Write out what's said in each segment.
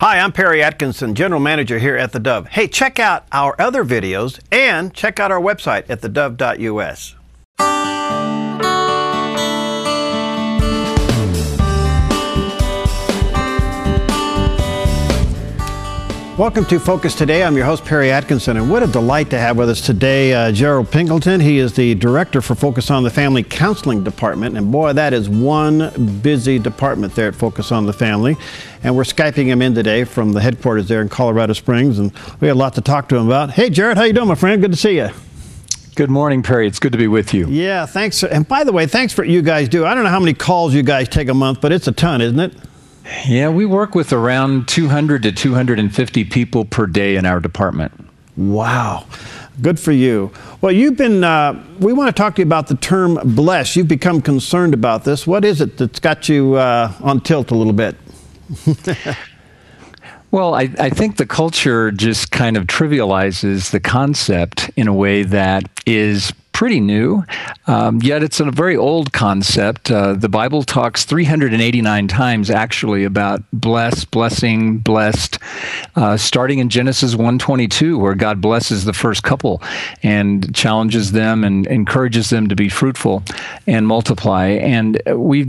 Hi, I'm Perry Atkinson, General Manager here at theDove. Hey, check out our other videos and check out our website at thedove.us. Welcome to Focus Today. I'm your host, Perry Atkinson, and what a delight to have with us today Gerald Pingleton. He is the Director for Focus on the Family Counseling Department, and boy, that is one busy department there at Focus on the Family. And we're Skyping him in today from the headquarters there in Colorado Springs, and we had a lot to talk to him about. Hey, Jared, how you doing, my friend? Good to see you. Good morning, Perry. It's good to be with you. Yeah, thanks. And by the way, thanks for what you guys do. I don't know how many calls you guys take a month, but it's a ton, isn't it? Yeah, we work with around 200 to 250 people per day in our department. Wow. Good for you. Well, you've been, we want to talk to you about the term blessed. You've become concerned about this. What is it that's got you on tilt a little bit? Well, I think the culture just kind of trivializes the concept in a way that is pretty new, yet it's a very old concept. The Bible talks 389 times actually about blessing, blessed, starting in Genesis 1:22, where God blesses the first couple and challenges them and encourages them to be fruitful and multiply. And we,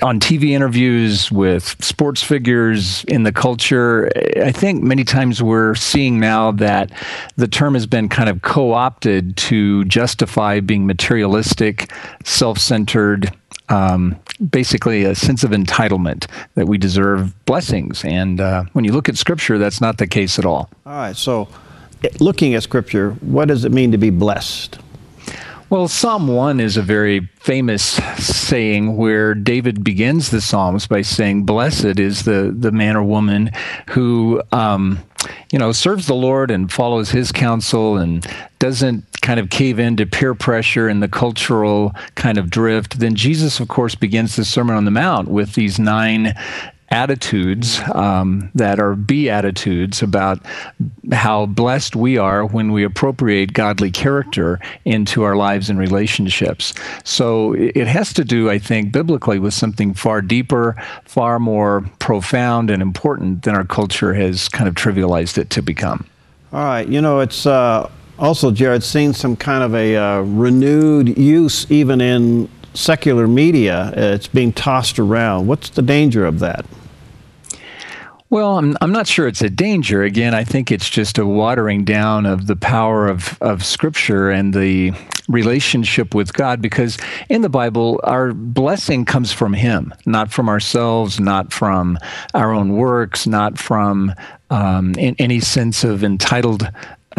on TV interviews with sports figures in the culture, I think many times we're seeing now that the term has been kind of co-opted to justify being materialistic, self-centered, basically a sense of entitlement that we deserve blessings. And when you look at Scripture, that's not the case at all. All right, so looking at Scripture, what does it mean to be blessed? Well, Psalm 1 is a very famous saying where David begins the Psalms by saying, "Blessed is the man or woman who serves the Lord and follows his counsel and doesn't kind of cave into peer pressure and the cultural kind of drift." Then Jesus, of course, begins the Sermon on the Mount with these 9 attitudes that are beatitudes about how blessed we are when we appropriate godly character into our lives and relationships. So it has to do, I think, biblically with something far deeper, far more profound and important than our culture has kind of trivialized it to become. All right, it's also, Jared, seen some kind of a renewed use even in secular media. It's being tossed around. What's the danger of that? Well, I'm not sure it's a danger. Again, I think it's just a watering down of the power of Scripture and the relationship with God, because in the Bible, our blessing comes from Him, not from ourselves, not from our own works, not from in any sense of entitled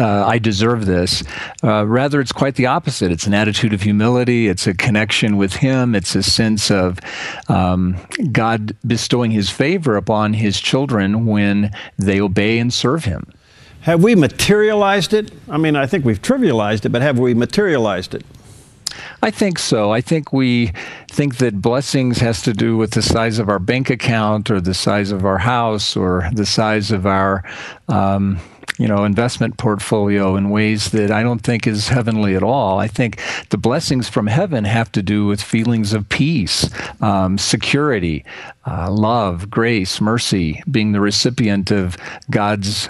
I deserve this. Rather, it's quite the opposite. It's an attitude of humility. It's a connection with Him. It's a sense of God bestowing His favor upon His children when they obey and serve Him. Have we materialized it? I mean, I think we've trivialized it, but have we materialized it? I think so. I think we think that blessings has to do with the size of our bank account or the size of our house or the size of our investment portfolio in ways that I don't think is heavenly at all. I think the blessings from heaven have to do with feelings of peace, security, love, grace, mercy, being the recipient of God's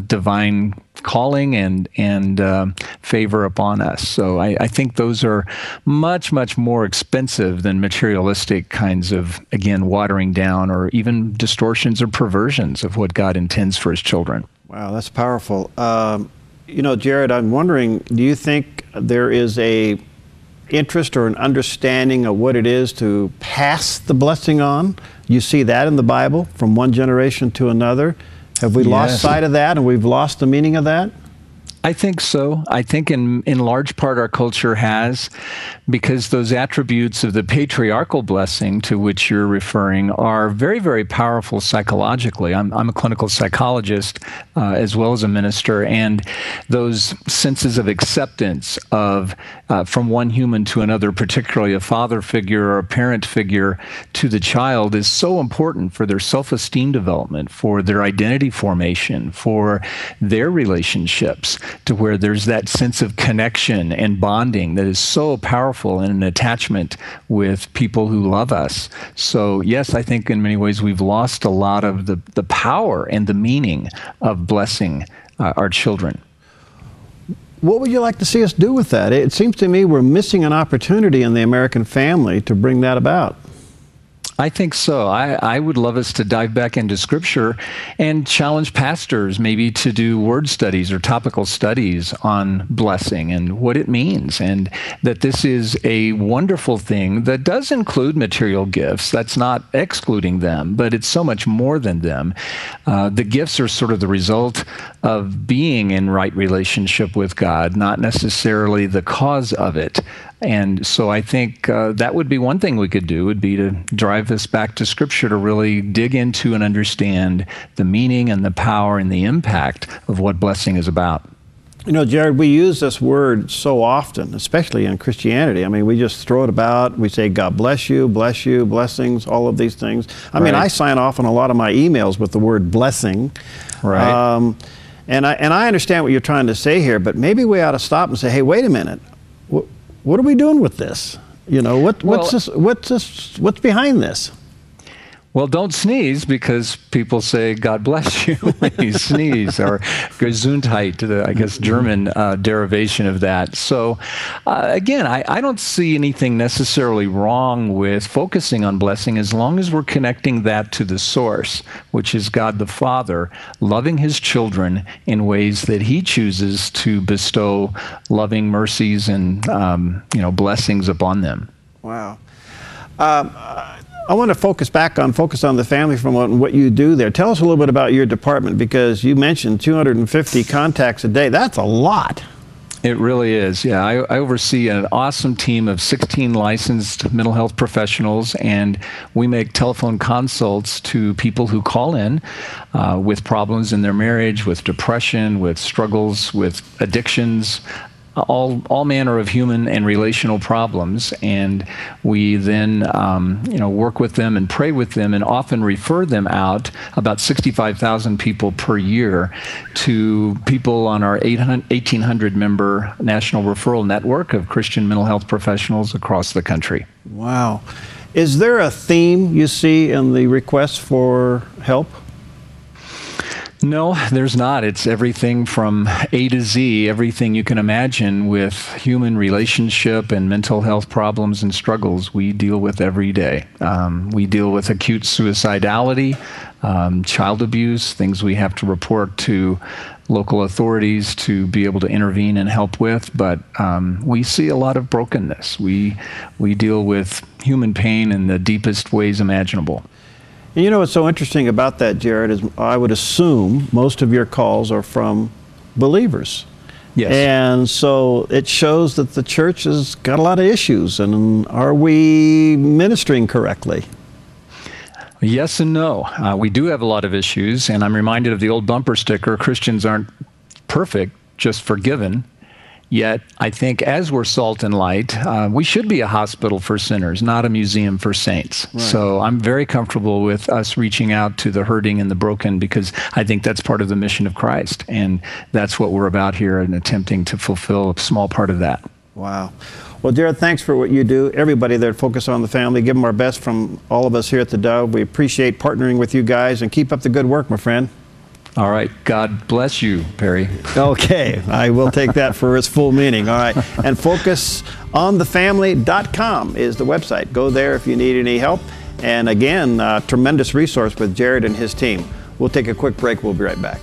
divine calling and favor upon us. So I think those are much, much more expensive than materialistic kinds of, again, watering down or even distortions or perversions of what God intends for His children. Wow, that's powerful. Jared, I'm wondering, do you think there is a interest or an understanding of what it is to pass the blessing on? You see that in the Bible from one generation to another. Have we lost sight of that and we've lost the meaning of that? I think so. I think in large part our culture has, because those attributes of the patriarchal blessing to which you're referring are very, very powerful psychologically. I'm a clinical psychologist as well as a minister, and those senses of acceptance of from one human to another, particularly a father figure or a parent figure to the child, is so important for their self-esteem development, for their identity formation, for their relationships, to where there's that sense of connection and bonding that is so powerful powerful in an attachment with people who love us. So yes, I think in many ways we've lost a lot of the power and the meaning of blessing our children. What would you like to see us do with that? It seems to me we're missing an opportunity in the American family to bring that about. I think so. I would love us to dive back into Scripture and challenge pastors maybe to do word studies or topical studies on blessing and what it means, and that this is a wonderful thing that does include material gifts. That's not excluding them, but it's so much more than them. The gifts are sort of the result of being in right relationship with God, not necessarily the cause of it. And so I think that would be one thing we could do, would be to drive this back to Scripture to really dig into and understand the meaning and the power and the impact of what blessing is about. You know, Jared, we use this word so often, especially in Christianity. I mean, we just throw it about. We say, God bless you, blessings, all of these things. I mean, I sign off on a lot of my emails with the word blessing. Right. And I understand what you're trying to say here, but maybe we ought to stop and say, hey, wait a minute. What are we doing with this? You know, what's behind this? Well, don't sneeze, because people say, God bless you, when you sneeze, or Gesundheit, I guess German derivation of that. So again, I don't see anything necessarily wrong with focusing on blessing as long as we're connecting that to the source, which is God the Father, loving his children in ways that he chooses to bestow loving mercies and blessings upon them. Wow. I want to focus on the family for a moment and what you do there. Tell us a little bit about your department, because you mentioned 250 contacts a day. That's a lot. It really is. Yeah, I oversee an awesome team of 16 licensed mental health professionals, and we make telephone consults to people who call in with problems in their marriage, with depression, with struggles, with addictions, all manner of human and relational problems, and we then work with them and pray with them, and often refer them out, about 65,000 people per year, to people on our 1,800 member national referral network of Christian mental health professionals across the country. Wow. Is there a theme you see in the requests for help? No, there's not. It's everything from A to Z, everything you can imagine with human relationship and mental health problems and struggles we deal with every day. We deal with acute suicidality, child abuse, things we have to report to local authorities to be able to intervene and help with, but we see a lot of brokenness. We deal with human pain in the deepest ways imaginable. And you know what's so interesting about that, Jared, is I would assume most of your calls are from believers. Yes. And so it shows that the church has got a lot of issues. And are we ministering correctly? Yes and no. We do have a lot of issues, and I'm reminded of the old bumper sticker, Christians aren't perfect, just forgiven. Yet, I think as we're salt and light, we should be a hospital for sinners, not a museum for saints. Right. So I'm very comfortable with us reaching out to the hurting and the broken, because I think that's part of the mission of Christ. And that's what we're about here, and attempting to fulfill a small part of that. Wow. Well, Jared, thanks for what you do. Everybody there at Focus on the Family, give them our best from all of us here at theDove. We appreciate partnering with you guys, and keep up the good work, my friend. All right. God bless you, Perry. Okay. I will take that for its full meaning. All right. And focusonthefamily.com is the website. Go there if you need any help. And again, tremendous resource with Jared and his team. We'll take a quick break. We'll be right back.